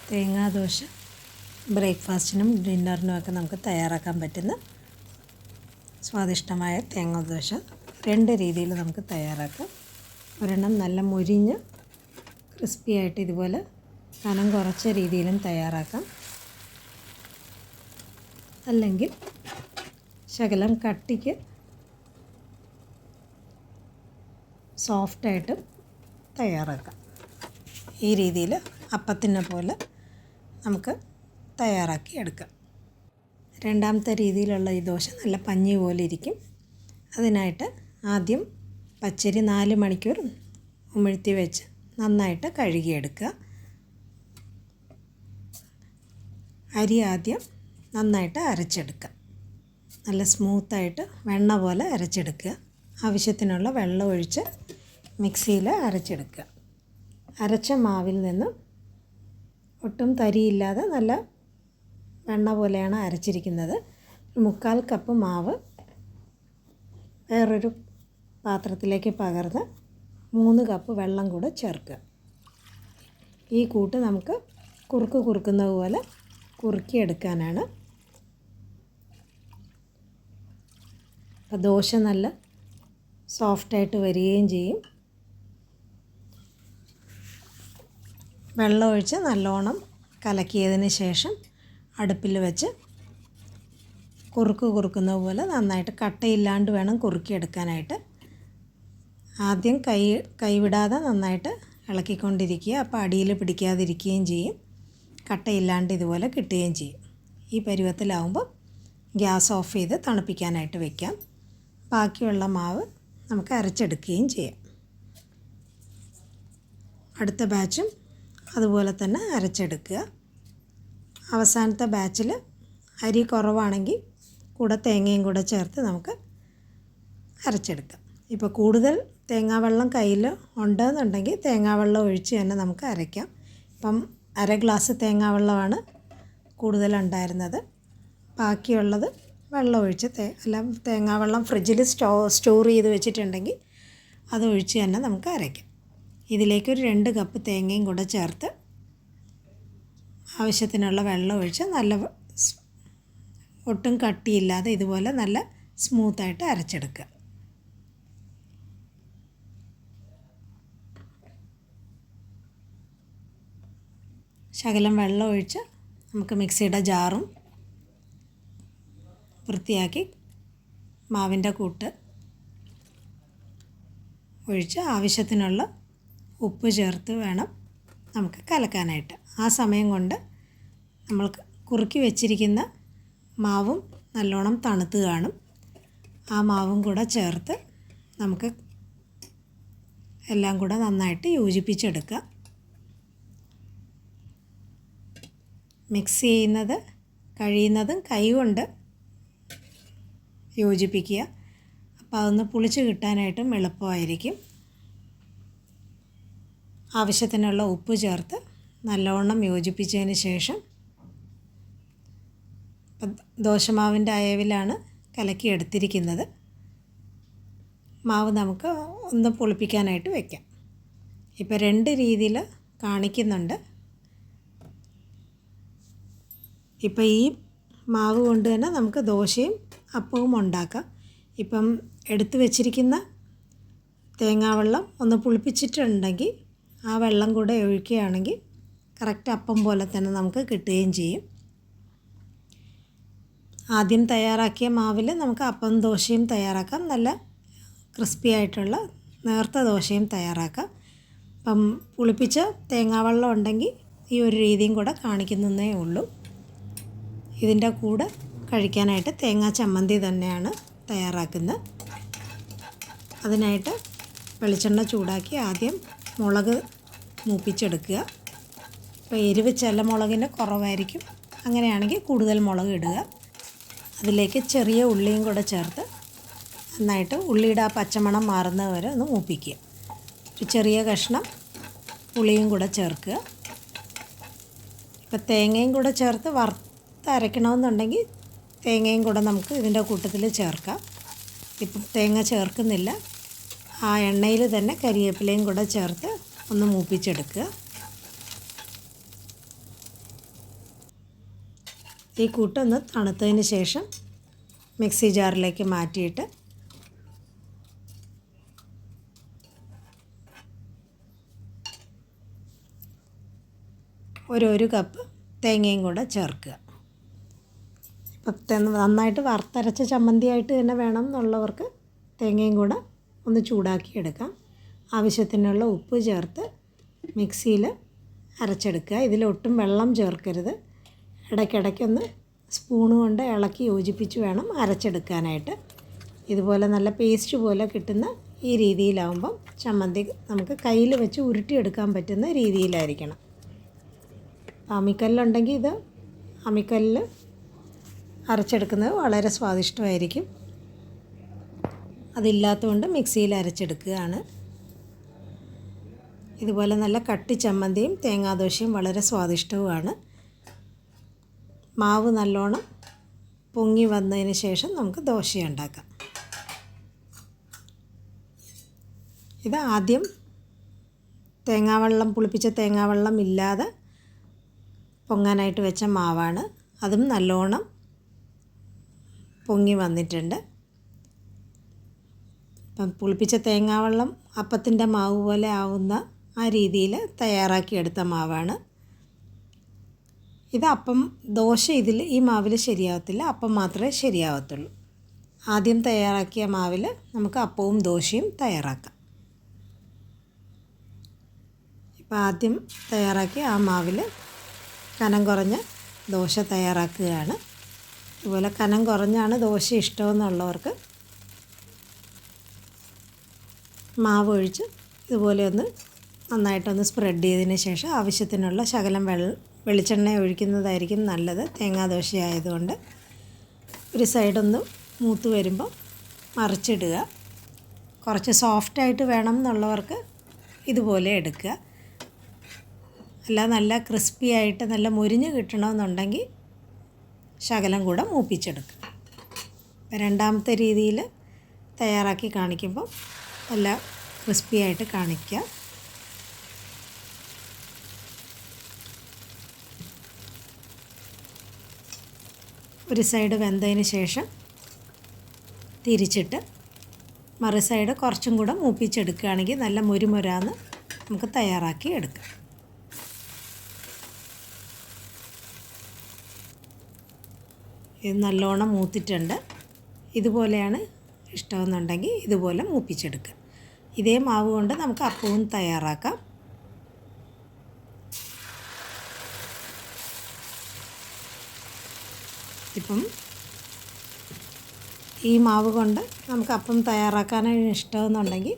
തേങ്ങാദോശ ബ്രേക്ക്ഫാസ്റ്റിനും ഡിന്നറിനുമൊക്കെ നമുക്ക് തയ്യാറാക്കാൻ പറ്റുന്ന സ്വാദിഷ്ടമായ തേങ്ങാദോശ രണ്ട് രീതിയിൽ നമുക്ക് തയ്യാറാക്കാം. ഒരെണ്ണം നല്ല മുരിഞ്ഞ് ക്രിസ്പിയായിട്ട് ഇതുപോലെ കനം കുറച്ച രീതിയിലും തയ്യാറാക്കാം. അല്ലെങ്കിൽ ശകലം കട്ടിക്ക് സോഫ്റ്റായിട്ടും തയ്യാറാക്കാം. ഈ രീതിയിൽ അപ്പത്തിനെ പോലെ നമുക്ക് തയ്യാറാക്കി എടുക്കാം. രണ്ടാമത്തെ രീതിയിലുള്ള ഈ ദോശ നല്ല പഞ്ഞി പോലെ ഇരിക്കും. അതിനായിട്ട് ആദ്യം പച്ചരി 4 മണിക്കൂർ ഉമിഴ്ത്തി വെച്ച് നന്നായിട്ട് കഴുകിയെടുക്കുക. അരി ആദ്യം നന്നായിട്ട് അരച്ചെടുക്കുക. നല്ല സ്മൂത്തായിട്ട് വെണ്ണ പോലെ അരച്ചെടുക്കുക. ആവശ്യത്തിനുള്ള വെള്ളം ഒഴിച്ച് മിക്സിയിൽ അരച്ചെടുക്കുക. അരച്ച മാവിൽ നിന്നും ഒട്ടും തരിയില്ലാതെ നല്ല വെണ്ണ പോലെയാണ് അരച്ചിരിക്കുന്നത്. 1/4 കപ്പ് മാവ് വേറൊരു പാത്രത്തിലേക്ക് പകർന്ന് 3 കപ്പ് വെള്ളം കൂടെ ചേർക്കുക. ഈ കൂട്ട് നമുക്ക് കുറുക്കുന്നത് പോലെ കുറുക്കിയെടുക്കാനാണ്. അപ്പോൾ ദോശ നല്ല സോഫ്റ്റായിട്ട് വരികയും ചെയ്യും. വെള്ളം ഒഴിച്ച് നല്ലോണം കലക്കിയതിന് ശേഷം അടുപ്പിൽ വെച്ച് കുറുക്കുന്നത് പോലെ നന്നായിട്ട് കട്ടയില്ലാണ്ട് വേണം കുറുക്കിയെടുക്കാനായിട്ട്. ആദ്യം കൈവിടാതെ നന്നായിട്ട് ഇളക്കിക്കൊണ്ടിരിക്കുക. അപ്പോൾ അടിയിൽ പിടിക്കാതിരിക്കുകയും ചെയ്യും. കട്ടയില്ലാണ്ട് ഇതുപോലെ കിട്ടുകയും ചെയ്യും. ഈ പരുവത്തിലാവുമ്പോൾ ഗ്യാസ് ഓഫ് ചെയ്ത് തണുപ്പിക്കാനായിട്ട് വയ്ക്കാം. ബാക്കിയുള്ള മാവ് നമുക്ക് അരച്ചെടുക്കുകയും ചെയ്യാം. അടുത്ത ബാച്ചും അതുപോലെ തന്നെ അരച്ചെടുക്കുക. അവസാനത്തെ ബാച്ചിൽ അരി കുറവാണെങ്കിൽ കൂടെ തേങ്ങയും കൂടെ ചേർത്ത് നമുക്ക് അരച്ചെടുക്കാം. ഇപ്പോൾ കൂടുതൽ തേങ്ങാവെള്ളം കയ്യിൽ ഉണ്ടെന്നുണ്ടെങ്കിൽ തേങ്ങാവെള്ളം ഒഴിച്ച് തന്നെ നമുക്ക് അരയ്ക്കാം. ഇപ്പം 1/2 ഗ്ലാസ് തേങ്ങാവെള്ളമാണ് കൂടുതലുണ്ടായിരുന്നത്. ബാക്കിയുള്ളത് വെള്ളം ഒഴിച്ച് തേങ്ങാവെള്ളം ഫ്രിഡ്ജിൽ സ്റ്റോർ ചെയ്ത് വെച്ചിട്ടുണ്ടെങ്കിൽ അതൊഴിച്ച് തന്നെ നമുക്ക് അരയ്ക്കാം. ഇതിലേക്കൊരു 2 കപ്പ് തേങ്ങയും കൂടെ ചേർത്ത് ആവശ്യത്തിനുള്ള വെള്ളം ഒഴിച്ച് നല്ല ഒട്ടും കട്ടിയില്ലാതെ ഇതുപോലെ നല്ല സ്മൂത്തായിട്ട് അരച്ചെടുക്കുക. ശകലം വെള്ളം ഒഴിച്ച് നമുക്ക് മിക്സിയുടെ ജാറും വൃത്തിയാക്കി മാവിൻ്റെ കൂട്ട് ഒഴിച്ച് ആവശ്യത്തിനുള്ള ഉപ്പ് ചേർത്ത് വേണം നമുക്ക് കലക്കാനായിട്ട്. ആ സമയം കൊണ്ട് നമ്മൾ കുറുക്കി വെച്ചിരിക്കുന്ന മാവും നല്ലോണം തണുത്ത് കാണും. ആ മാവും കൂടെ ചേർത്ത് നമുക്ക് എല്ലാം കൂടെ നന്നായിട്ട് യോജിപ്പിച്ചെടുക്കുക. മിക്സ് ചെയ്യുന്നത് കഴിയുന്നതും കൈ കൊണ്ട് യോജിപ്പിക്കുക. അപ്പോൾ അതൊന്ന് പുളിച്ച് കിട്ടാനായിട്ടും എളുപ്പമായിരിക്കും. ആവശ്യത്തിനുള്ള ഉപ്പ് ചേർത്ത് നല്ലവണ്ണം യോജിപ്പിച്ചതിന് ശേഷം ദോശമാവിൻ്റെ അയവിലാണ് കലക്കി എടുത്തിരിക്കുന്നത്. മാവ് നമുക്ക് ഒന്ന് പുളിപ്പിക്കാനായിട്ട് വയ്ക്കാം. ഇപ്പോൾ 2 രീതിയിൽ കാണിക്കുന്നുണ്ട്. ഇപ്പോൾ ഈ മാവ് കൊണ്ട് തന്നെ നമുക്ക് ദോശയും അപ്പവും ഉണ്ടാക്കാം. ഇപ്പം എടുത്തു വച്ചിരിക്കുന്ന തേങ്ങാവെള്ളം ഒന്ന് പുളിപ്പിച്ചിട്ടുണ്ടെങ്കിൽ ആ വെള്ളം കൂടെ ഒഴിക്കുകയാണെങ്കിൽ കറക്റ്റ് അപ്പം പോലെ തന്നെ നമുക്ക് കിട്ടുകയും ചെയ്യും. ആദ്യം തയ്യാറാക്കിയ മാവിൽ നമുക്ക് അപ്പം ദോശയും തയ്യാറാക്കാം. നല്ല ക്രിസ്പി ആയിട്ടുള്ള നേർത്ത ദോശയും തയ്യാറാക്കാം. അപ്പം പുളിപ്പിച്ച തേങ്ങാവെള്ളം ഉണ്ടെങ്കിൽ ഈ ഒരു രീതിയും കൂടെ കാണിക്കുന്നതേ ഉള്ളൂ. ഇതിൻ്റെ കൂടെ കഴിക്കാനായിട്ട് തേങ്ങാ ചമ്മന്തി തന്നെയാണ് തയ്യാറാക്കുന്നത്. അതിനായിട്ട് വെളിച്ചെണ്ണ ചൂടാക്കി ആദ്യം മുളക് മൂപ്പിച്ചെടുക്കുക. ഇപ്പോൾ എരിവ് ചില മുളകിന് കുറവായിരിക്കും. അങ്ങനെയാണെങ്കിൽ കൂടുതൽ മുളക് ഇടുക. അതിലേക്ക് ചെറിയ ഉള്ളിയും കൂടെ ചേർത്ത് നന്നായിട്ട് ഉള്ളിയുടെ ആ പച്ചമണം മാറുന്നത് വരെ ഒന്ന് മൂപ്പിക്കുക. ഒരു ചെറിയ കഷ്ണം പുളിയും കൂടെ ചേർക്കുക. ഇപ്പോൾ തേങ്ങയും കൂടെ ചേർത്ത് വറുത്തരയ്ക്കണമെന്നുണ്ടെങ്കിൽ തേങ്ങയും കൂടെ നമുക്ക് ഇതിൻ്റെ കൂട്ടത്തിൽ ചേർക്കാം. ഇപ്പം തേങ്ങ ചേർക്കുന്നില്ല. ആ എണ്ണയിൽ തന്നെ കരിവേപ്പിലയും കൂടെ ചേർത്ത് ഒന്ന് മൂപ്പിച്ചെടുക്കുക. ഈ കൂട്ടൊന്ന് തണുത്തതിന് ശേഷം മിക്സി ജാറിലേക്ക് മാറ്റിയിട്ട് ഒരു കപ്പ് തേങ്ങയും കൂടെ ചേർക്കുക. ഇപ്പം നന്നായിട്ട് വറുത്തരച്ച ചമ്മന്തിയായിട്ട് തന്നെ വേണം എന്നുള്ളവർക്ക് തേങ്ങയും കൂടെ ഒന്ന് ചൂടാക്കി എടുക്കാം. ആവശ്യത്തിനുള്ള ഉപ്പ് ചേർത്ത് മിക്സിയിൽ അരച്ചെടുക്കുക. ഇതിലൊട്ടും വെള്ളം ചേർക്കരുത്. ഇടയ്ക്കിടയ്ക്കൊന്ന് സ്പൂണ് കൊണ്ട് ഇളക്കി യോജിപ്പിച്ച് വേണം അരച്ചെടുക്കാനായിട്ട്. ഇതുപോലെ നല്ല പേസ്റ്റ് പോലെ കിട്ടുന്ന ഈ രീതിയിലാവുമ്പം ചമ്മന്തി നമുക്ക് കയ്യിൽ വെച്ച് ഉരുട്ടിയെടുക്കാൻ പറ്റുന്ന രീതിയിലായിരിക്കണം. അമ്മിക്കല്ലുണ്ടെങ്കിൽ ഇത് അമ്മിക്കല്ലിൽ അരച്ചെടുക്കുന്നത് വളരെ സ്വാദിഷ്ടമായിരിക്കും. അതില്ലാത്തതുകൊണ്ട് മിക്സിയിൽ അരച്ചെടുക്കുകയാണ്. ഇതുപോലെ നല്ല കട്ടി ചമ്മന്തിയും തേങ്ങാദോശയും വളരെ സ്വാദിഷ്ടവുമാണ്. മാവ് നല്ലോണം പൊങ്ങി വന്നതിന് ശേഷം നമുക്ക് ദോശ ഉണ്ടാക്കാം. ഇത് ആദ്യം പുളിപ്പിച്ച തേങ്ങാവെള്ളം ഇല്ലാതെ പൊങ്ങാനായിട്ട് വെച്ച മാവാണ്. അതും നല്ലോണം പൊങ്ങി വന്നിട്ടുണ്ട്. അപ്പം പുളിപ്പിച്ച തേങ്ങാവെള്ളം അപ്പത്തിൻ്റെ മാവ് പോലെ ആവുന്ന ആ രീതിയിൽ തയ്യാറാക്കിയെടുത്ത മാവാണ് ഇത്. ദോശ ഈ മാവിൽ ശരിയാവത്തില്ല, അപ്പം മാത്രമേ ശരിയാവത്തുള്ളൂ. ആദ്യം തയ്യാറാക്കിയ മാവിൽ നമുക്ക് അപ്പവും ദോശയും തയ്യാറാക്കാം. ഇപ്പം ആദ്യം തയ്യാറാക്കിയ ആ മാവിൽ കനം കുറഞ്ഞ ദോശ തയ്യാറാക്കുകയാണ്. അതുപോലെ കനം കുറഞ്ഞാണ് ദോശ ഇഷ്ടമെന്നുള്ളവർക്ക് മാവ് ഒഴിച്ച് ഇതുപോലെ ഒന്ന് നന്നായിട്ടൊന്ന് സ്പ്രെഡ് ചെയ്തതിന് ശേഷം ആവശ്യത്തിനുള്ള ശകലം വെളിച്ചെണ്ണ ഒഴിക്കുന്നതായിരിക്കും നല്ലത്. തേങ്ങാദോശ ആയതുകൊണ്ട് ഒരു സൈഡൊന്ന് മൂത്ത് വരുമ്പോൾ മറിച്ചിടുക. കുറച്ച് സോഫ്റ്റായിട്ട് വേണം എന്നുള്ളവർക്ക് ഇതുപോലെ എടുക്കുക. അല്ല നല്ല ക്രിസ്പി ആയിട്ട് നല്ല മുരിഞ്ഞ് കിട്ടണമെന്നുണ്ടെങ്കിൽ ശകലം കൂടെ മൂപ്പിച്ചെടുക്കുക. രണ്ടാമത്തെ രീതിയിൽ തയ്യാറാക്കി കാണിക്കുമ്പോൾ നല്ല ക്രിസ്പി ആയിട്ട് കാണിക്കുക. ഒരു സൈഡ് വെന്തതിന് ശേഷം തിരിച്ചിട്ട് മറു സൈഡ് കുറച്ചും കൂടെ മൂപ്പിച്ചെടുക്കുകയാണെങ്കിൽ നല്ല മുരുമുരാന്ന് നമുക്ക് തയ്യാറാക്കി എടുക്കാം. ഇത് നല്ലോണം മൂത്തിട്ടുണ്ട്. ഇതുപോലെയാണ് ഇഷ്ടമെന്നുണ്ടെങ്കിൽ ഇതുപോലെ മൂപ്പിച്ചെടുക്കുക. ഇതേ മാവ് കൊണ്ട് നമുക്ക് അപ്പവും തയ്യാറാക്കാം. ഇപ്പം ഈ മാവ് കൊണ്ട് നമുക്ക് അപ്പം തയ്യാറാക്കാനാണ് ഇഷ്ടമെന്നുണ്ടെങ്കിൽ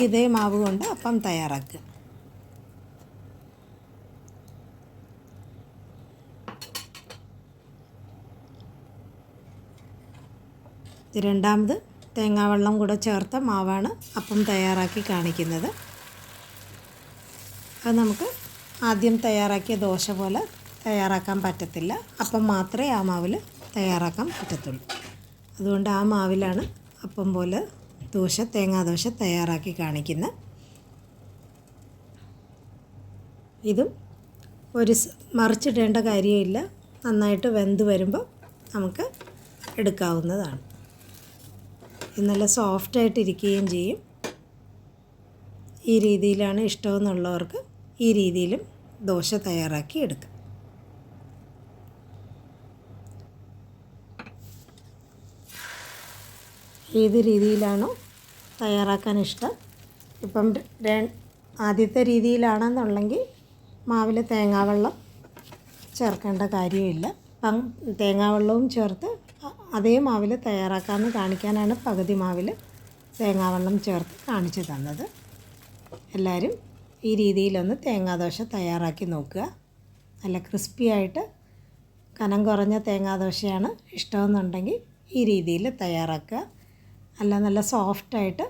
ഇതേ മാവ് കൊണ്ട് അപ്പം തയ്യാറാക്കുക. രണ്ടാമത് തേങ്ങാവെള്ളം കൂടെ ചേർത്ത മാവാണ് അപ്പം തയ്യാറാക്കി കാണിക്കുന്നത്. അത് നമുക്ക് ആദ്യം തയ്യാറാക്കിയ ദോശ പോലെ തയ്യാറാക്കാൻ പറ്റത്തില്ല. അപ്പം മാത്രമേ ആ മാവിൽ തയ്യാറാക്കാൻ പറ്റത്തുള്ളൂ. അതുകൊണ്ട് ആ മാവിലാണ് അപ്പം പോലെ തേങ്ങാദോശ തയ്യാറാക്കി കാണിക്കുന്നത്. ഇതും മറിച്ചിടേണ്ട കാര്യമില്ല. നന്നായിട്ട് വെന്ത് വരുമ്പോൾ നമുക്ക് എടുക്കാവുന്നതാണ്. ഇത് നല്ല സോഫ്റ്റായിട്ടിരിക്കുകയും ചെയ്യും. ഈ രീതിയിലാണ് ഇഷ്ടമെന്നുള്ളവർക്ക് ഈ രീതിയിലും ദോശ തയ്യാറാക്കി എടുക്കാം. ഏത് രീതിയിലാണോ തയ്യാറാക്കാൻ ഇഷ്ടം. ഇപ്പം ആദ്യത്തെ രീതിയിലാണെന്നുണ്ടെങ്കിൽ മാവിൽ തേങ്ങാവെള്ളം ചേർക്കേണ്ട കാര്യമില്ല. അപ്പം തേങ്ങാവെള്ളവും ചേർത്ത് അതേ മാവിൽ തയ്യാറാക്കാമെന്ന് കാണിക്കാനാണ് പകുതി മാവിൽ തേങ്ങാവെള്ളം ചേർത്ത് കാണിച്ചു തന്നത്. എല്ലാവരും ഈ രീതിയിലൊന്ന് തേങ്ങാദോശ തയ്യാറാക്കി നോക്കുക. നല്ല ക്രിസ്പിയായിട്ട് കനം കുറഞ്ഞ തേങ്ങാദോശയാണ് ഇഷ്ടമെന്നുണ്ടെങ്കിൽ ഈ രീതിയിൽ തയ്യാറാക്കുക. അല്ല നല്ല സോഫ്റ്റായിട്ട്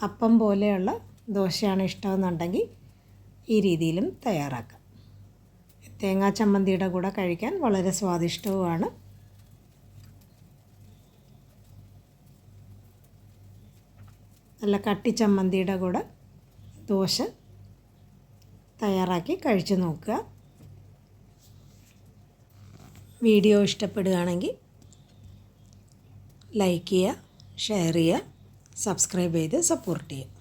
അപ്പം പോലെയുള്ള ദോശയാണ് ഇഷ്ടമെന്നുണ്ടെങ്കിൽ ഈ രീതിയിലും തയ്യാറാക്കാം. തേങ്ങാ ചമ്മന്തിയുടെ കൂടെ കഴിക്കാൻ വളരെ സ്വാദിഷ്ടവുമാണ്. നല്ല കട്ടി ചമ്മന്തിയുടെ കൂടെ ദോശ തയ്യാറാക്കി കഴിച്ചു നോക്കുക. വീഡിയോ ഇഷ്ടപ്പെടുകയാണെങ്കിൽ ലൈക്ക് ചെയ്യുക, ഷെയർ ചെയ്യുക, സബ്സ്ക്രൈബ് ചെയ്ത് സപ്പോർട്ട് ചെയ്യുക.